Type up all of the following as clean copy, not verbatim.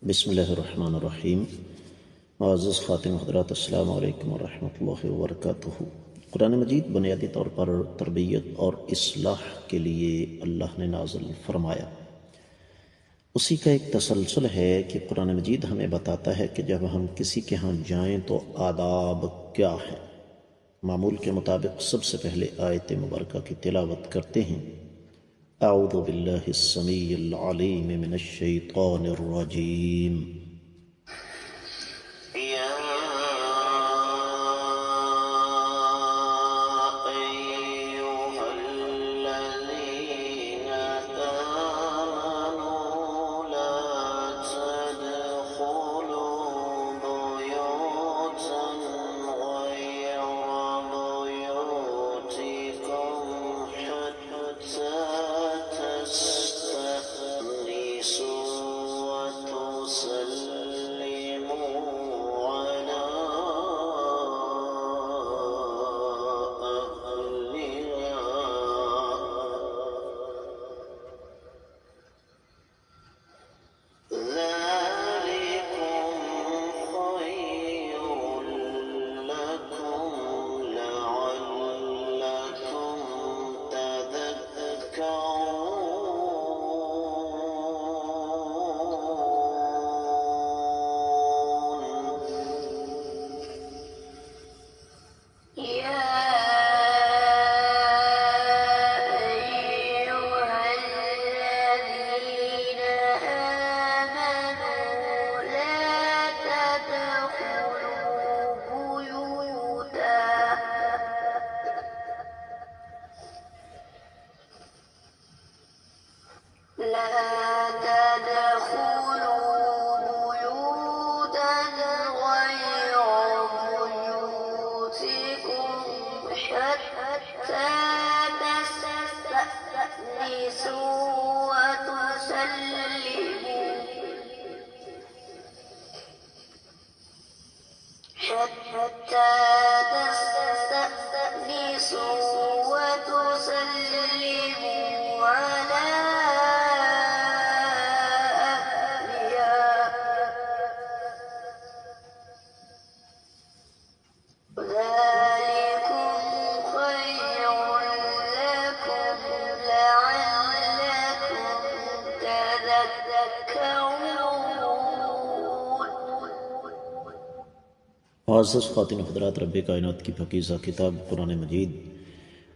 بسم اللہ الرحمن الرحیم۔ معزز خاتم حضرات، السلام علیکم ورحمۃ اللہ وبرکاتہ۔ قرآن مجید بنیادی طور پر تربیت اور اصلاح کے لیے اللہ نے نازل فرمایا۔ اسی کا ایک تسلسل ہے کہ قرآن مجید ہمیں بتاتا ہے کہ جب ہم کسی کے ہاں جائیں تو آداب کیا ہیں۔ معمول کے مطابق سب سے پہلے آیت مبارکہ کی تلاوت کرتے ہیں۔ اعوذ باللہ السمیع العلیم من الشیطان الرجیم۔ معزز خواتین حضرات، رب کائنات کی پاکیزہ کتاب قرآن مجید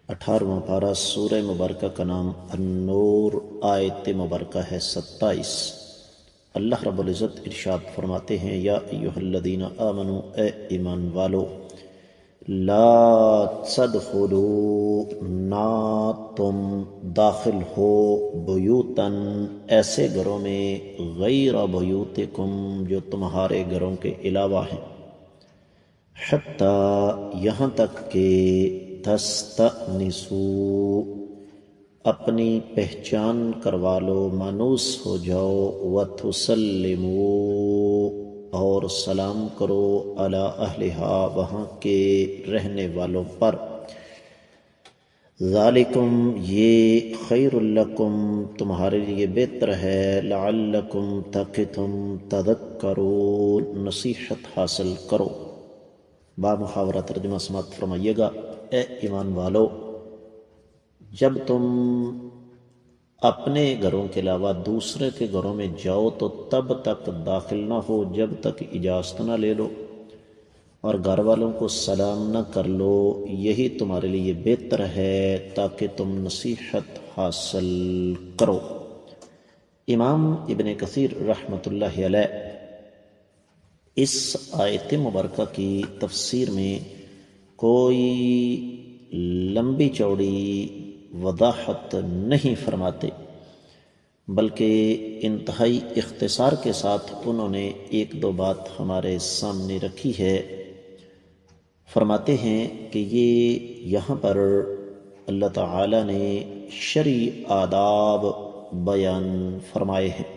18واں پارہ سورہ مبارکہ کا نام النور، آیت مبارکہ ہے 27۔ اللہ رب العزت ارشاد فرماتے ہیں، یا ایہا الذین آمنوا، اے ایمان والو، لا تدخلوا، نہ تم داخل ہو، بیوتن، ایسے گھروں میں، غیر بیوتکم، جو تمہارے گھروں کے علاوہ ہیں، حتیٰ، یہاں تک کہ، تستأنسوا، اپنی پہچان کروا لو، مانوس ہو جاؤ، وتسلموا، اور سلام کرو، علی اہلہا، وہاں کے رہنے والوں پر، ذالکم، یہ، خیر لکم، تمہارے لیے بہتر ہے، لعلکم، تاکہ تم تذکرون، نصیحت حاصل کرو۔ با محاورہ ترجمہ سماعت فرمائیے گا۔ اے ایمان والو، جب تم اپنے گھروں کے علاوہ دوسرے کے گھروں میں جاؤ تو تب تک داخل نہ ہو جب تک اجازت نہ لے لو، اور گھر والوں کو سلام نہ کر لو، یہی تمہارے لیے بہتر ہے تاکہ تم نصیحت حاصل کرو۔ امام ابن کثیر رحمۃ اللہ علیہ اس آیت مبارکہ کی تفسیر میں کوئی لمبی چوڑی وضاحت نہیں فرماتے، بلکہ انتہائی اختصار کے ساتھ انہوں نے ایک دو بات ہمارے سامنے رکھی ہے۔ فرماتے ہیں کہ یہ یہاں پر اللہ تعالی نے شرعی آداب بیان فرمائے ہیں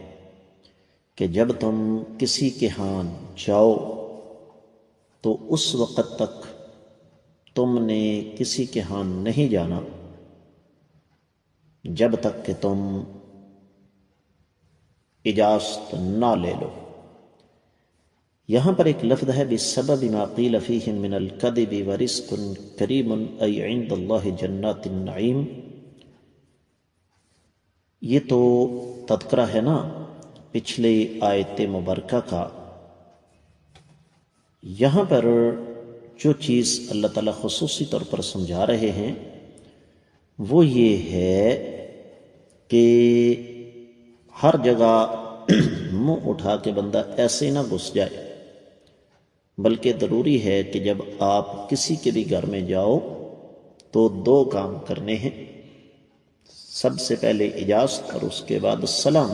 کہ جب تم کسی کے ہاں جاؤ تو اس وقت تک تم نے کسی کے ہاں نہیں جانا جب تک کہ تم اجازت نہ لے لو۔ یہاں پر ایک لفظ ہے بسبب ما قیل فیہم من الکذب ورزق کریم ای عند اللہ جنات النعیم، یہ تو تذکرہ ہے نا پچھلے آیت مبارکہ کا۔ یہاں پر جو چیز اللہ تعالیٰ خصوصی طور پر سمجھا رہے ہیں وہ یہ ہے کہ ہر جگہ منہ اٹھا کے بندہ ایسے نہ گھس جائے، بلکہ ضروری ہے کہ جب آپ کسی کے بھی گھر میں جاؤ تو دو کام کرنے ہیں، سب سے پہلے اجازت اور اس کے بعد سلام،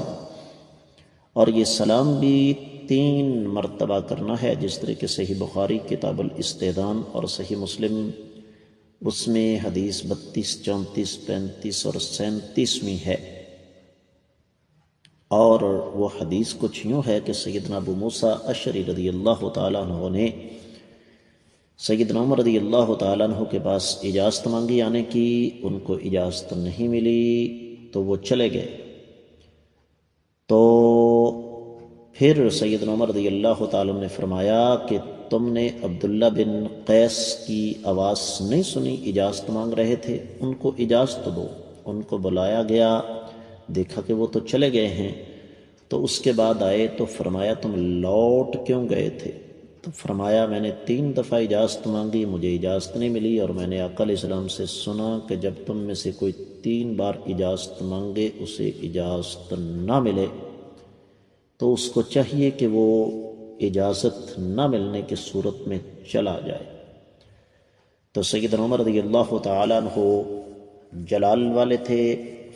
اور یہ سلام بھی 3 مرتبہ کرنا ہے، جس طرح کہ صحیح بخاری کتاب الاستئذان اور صحیح مسلم اس میں حدیث 32، 34، 35 اور 37 میں ہے۔ اور وہ حدیث کچھ یوں ہے کہ سیدنا ابو موسیٰ اشعری رضی اللہ تعالیٰ عنہ نے سیدنا عمر رضی اللہ تعالیٰ عنہ کے پاس اجازت مانگی آنے کی، ان کو اجازت نہیں ملی تو وہ چلے گئے۔ تو پھر سیدنا عمر رضی اللہ تعالیٰ عنہ نے فرمایا کہ تم نے عبداللہ بن قیس کی آواز نہیں سنی، اجازت مانگ رہے تھے، ان کو اجازت دو۔ ان کو بلایا گیا، دیکھا کہ وہ تو چلے گئے ہیں، تو اس کے بعد آئے تو فرمایا تم لوٹ کیوں گئے تھے؟ تو فرمایا میں نے 3 دفعہ اجازت مانگی، مجھے اجازت نہیں ملی، اور میں نے آقا علیہ السلام سے سنا کہ جب تم میں سے کوئی 3 بار اجازت مانگے اسے اجازت نہ ملے تو اس کو چاہیے کہ وہ اجازت نہ ملنے کی صورت میں چلا جائے۔ تو سیدنا عمر رضی اللہ تعالیٰ عنہ جلال والے تھے،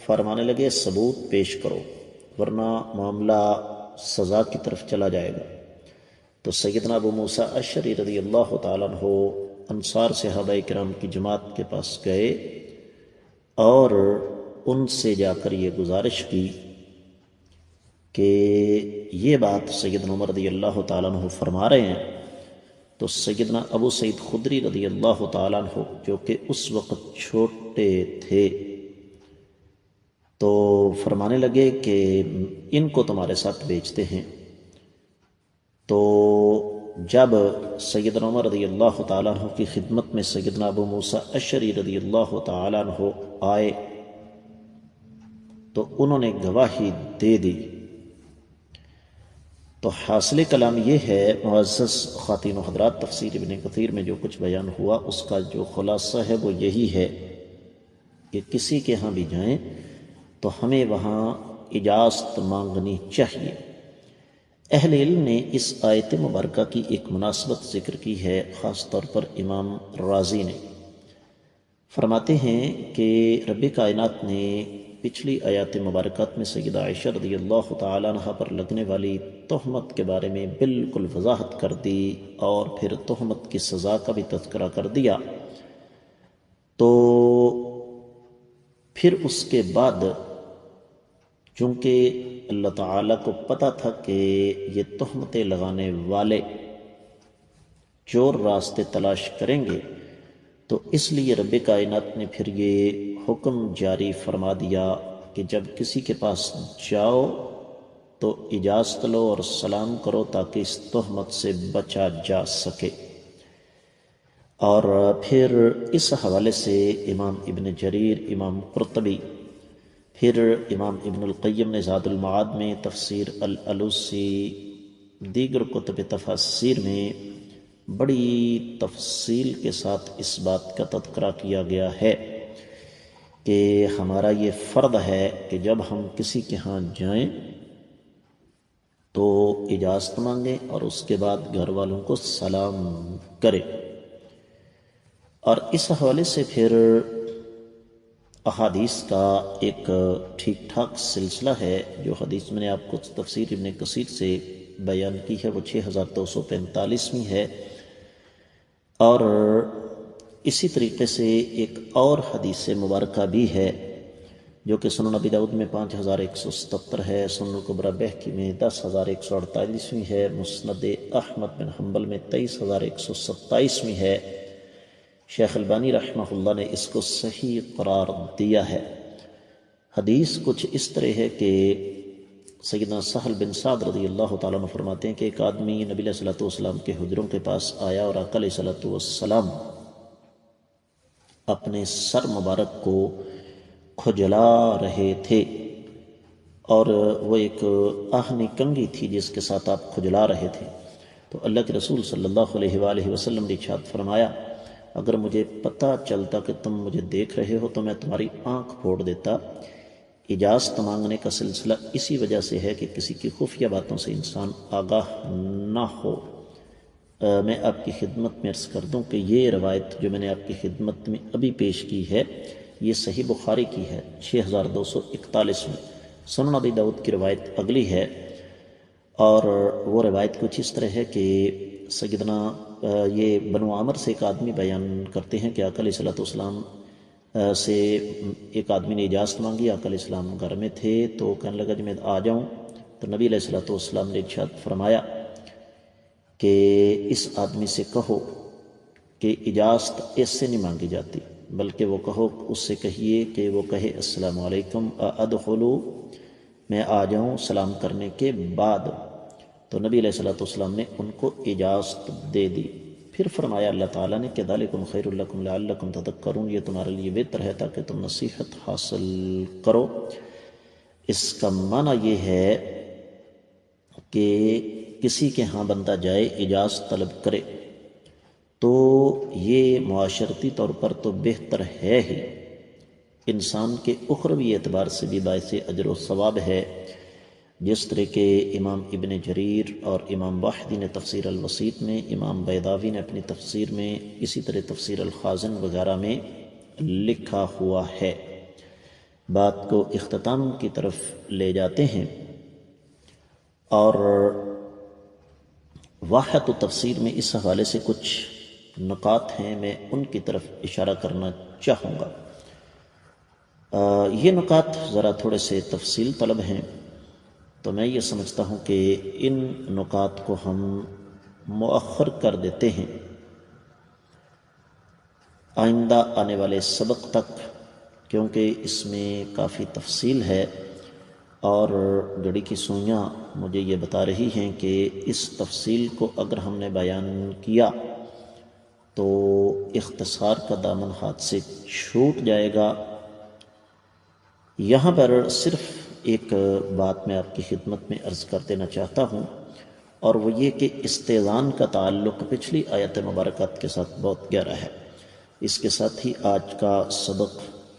فرمانے لگے ثبوت پیش کرو ورنہ معاملہ سزا کی طرف چلا جائے گا۔ تو سیدنا ابو موسیٰ اشعری رضی اللہ تعالیٰ عنہ انصار صحابہ کرام کی جماعت کے پاس گئے اور ان سے جا کر یہ گزارش کی کہ یہ بات سیدنا عمر رضی اللہ تعالیٰ عنہ فرما رہے ہیں۔ تو سیدنا ابو سعید خدری رضی اللہ تعالیٰ عنہ جو کہ اس وقت چھوٹے تھے تو فرمانے لگے کہ ان کو تمہارے ساتھ بھیجتے ہیں۔ تو جب سیدنا عمر رضی اللہ تعالیٰ عنہ کی خدمت میں سیدنا ابو موسیٰ اشعری رضی اللہ تعالیٰ عنہ آئے تو انہوں نے گواہی دے دی۔ تو حاصل کلام یہ ہے معزز خواتین و حضرات، تفسیر ابن کثیر میں جو کچھ بیان ہوا اس کا جو خلاصہ ہے وہ یہی ہے کہ کسی کے ہاں بھی جائیں تو ہمیں وہاں اجازت مانگنی چاہیے۔ اہل علم نے اس آیت مبارکہ کی ایک مناسبت ذکر کی ہے، خاص طور پر امام رازی نے فرماتے ہیں کہ رب کائنات نے پچھلی آیات مبارکات میں سیدہ عائشہ رضی اللہ تعالیٰ عنہ پر لگنے والی تہمت کے بارے میں بالکل وضاحت کر دی اور پھر تہمت کی سزا کا بھی تذکرہ کر دیا۔ تو پھر اس کے بعد چونکہ اللہ تعالیٰ کو پتہ تھا کہ یہ تہمتیں لگانے والے چور راستے تلاش کریں گے، تو اس لیے رب کائنات نے پھر یہ حکم جاری فرما دیا کہ جب کسی کے پاس جاؤ تو اجازت لو اور سلام کرو تاکہ اس تہمت سے بچا جا سکے۔ اور پھر اس حوالے سے امام ابن جریر، امام قرطبی، پھر امام ابن القیم نے زاد المعاد میں، تفسیر الالوسی، دیگر کتب تفاسیر میں بڑی تفصیل کے ساتھ اس بات کا تذکرہ کیا گیا ہے کہ ہمارا یہ فرض ہے کہ جب ہم کسی کے ہاں جائیں تو اجازت مانگیں اور اس کے بعد گھر والوں کو سلام کریں۔ اور اس حوالے سے پھر احادیث کا ایک ٹھیک ٹھاک سلسلہ ہے، جو حدیث میں نے آپ کو تفسیر ابن کثیر سے بیان کی ہے وہ 6245 ہے، اور اسی طریقے سے ایک اور حدیث مبارکہ بھی ہے جو کہ سنن ابی داؤد میں 5177 ہے، سنن الکبریٰ بہقی میں 10148 ہے، مسند احمد بن حنبل میں 23127 ہے۔ شیخ البانی رحمہ اللہ نے اس کو صحیح قرار دیا ہے۔ حدیث کچھ اس طرح ہے کہ سیدنا سہل بن سعد رضی اللہ تعالیٰ عنہ فرماتے ہیں کہ ایک آدمی نبی علیہ الصلوۃ والسلام کے حجروں کے پاس آیا اور آقا علیہ الصلوۃ والسلام اپنے سر مبارک کو کھجلا رہے تھے، اور وہ ایک آہنی کنگھی تھی جس کے ساتھ آپ کھجلا رہے تھے۔ تو اللہ کے رسول صلی اللہ علیہ وآلہ وسلم نے ارشاد فرمایا، اگر مجھے پتہ چلتا کہ تم مجھے دیکھ رہے ہو تو میں تمہاری آنکھ پھوڑ دیتا۔ اجازت مانگنے کا سلسلہ اسی وجہ سے ہے کہ کسی کی خفیہ باتوں سے انسان آگاہ نہ ہو۔ میں آپ کی خدمت میں عرض کر دوں کہ یہ روایت جو میں نے آپ کی خدمت میں ابھی پیش کی ہے یہ صحیح بخاری کی ہے 6241 میں۔ سنن ابی داؤد کی روایت اگلی ہے، اور وہ روایت کچھ اس طرح ہے کہ سیدنا یہ بنو عامر سے ایک آدمی بیان کرتے ہیں کہ آقا علیہ الصلوۃ والسلام سے ایک آدمی نے اجازت مانگی۔ آقا علیہ السلام گھر میں تھے تو کہنے لگا جی میں آ جاؤں، تو نبی علیہ الصلوۃ والسلام نے ارشاد فرمایا کہ اس آدمی سے کہو کہ اجازت ایسے نہیں مانگی جاتی، بلکہ وہ کہو، اس سے کہیے کہ وہ کہے السلام علیکم ادخلوا، میں آ جاؤں سلام کرنے کے بعد۔ تو نبی علیہ الصلوۃ والسلام نے ان کو اجازت دے دی۔ پھر فرمایا اللہ تعالیٰ نے کہ ذالکم خیر لکم لعلکم تذکرون، یہ تمہارے لیے بہتر ہے تاکہ تم نصیحت حاصل کرو۔ اس کا معنی یہ ہے کہ کسی کے ہاں بندہ جائے اجازت طلب کرے تو یہ معاشرتی طور پر تو بہتر ہے ہی، انسان کے اخروی اعتبار سے بھی باعث اجر و ثواب ہے، جس طرح کہ امام ابن جریر اور امام واحدی نے تفسیر الوسیط میں، امام بیضاوی نے اپنی تفسیر میں، اسی طرح تفسیر الخازن وغیرہ میں لکھا ہوا ہے۔ بات کو اختتام کی طرف لے جاتے ہیں، اور واحد و تفسیر میں اس حوالے سے کچھ نکات ہیں، میں ان کی طرف اشارہ کرنا چاہوں گا۔ یہ نکات ذرا تھوڑے سے تفصیل طلب ہیں، تو میں یہ سمجھتا ہوں کہ ان نکات کو ہم مؤخر کر دیتے ہیں آئندہ آنے والے سبق تک، کیونکہ اس میں کافی تفصیل ہے، اور گھڑی کی سوئیاں مجھے یہ بتا رہی ہیں کہ اس تفصیل کو اگر ہم نے بیان کیا تو اختصار کا دامن ہاتھ سے چھوٹ جائے گا۔ یہاں پر صرف ایک بات میں آپ کی خدمت میں عرض کر دینا چاہتا ہوں، اور وہ یہ کہ استئذان کا تعلق پچھلی آیت مبارکات کے ساتھ بہت گہرا ہے۔ اس کے ساتھ ہی آج کا سبق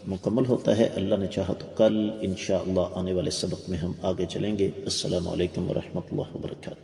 مکمل ہوتا ہے۔ اللہ نے چاہا تو کل انشاءاللہ آنے والے سبق میں ہم آگے چلیں گے۔ السلام علیکم ورحمۃ اللہ وبرکاتہ۔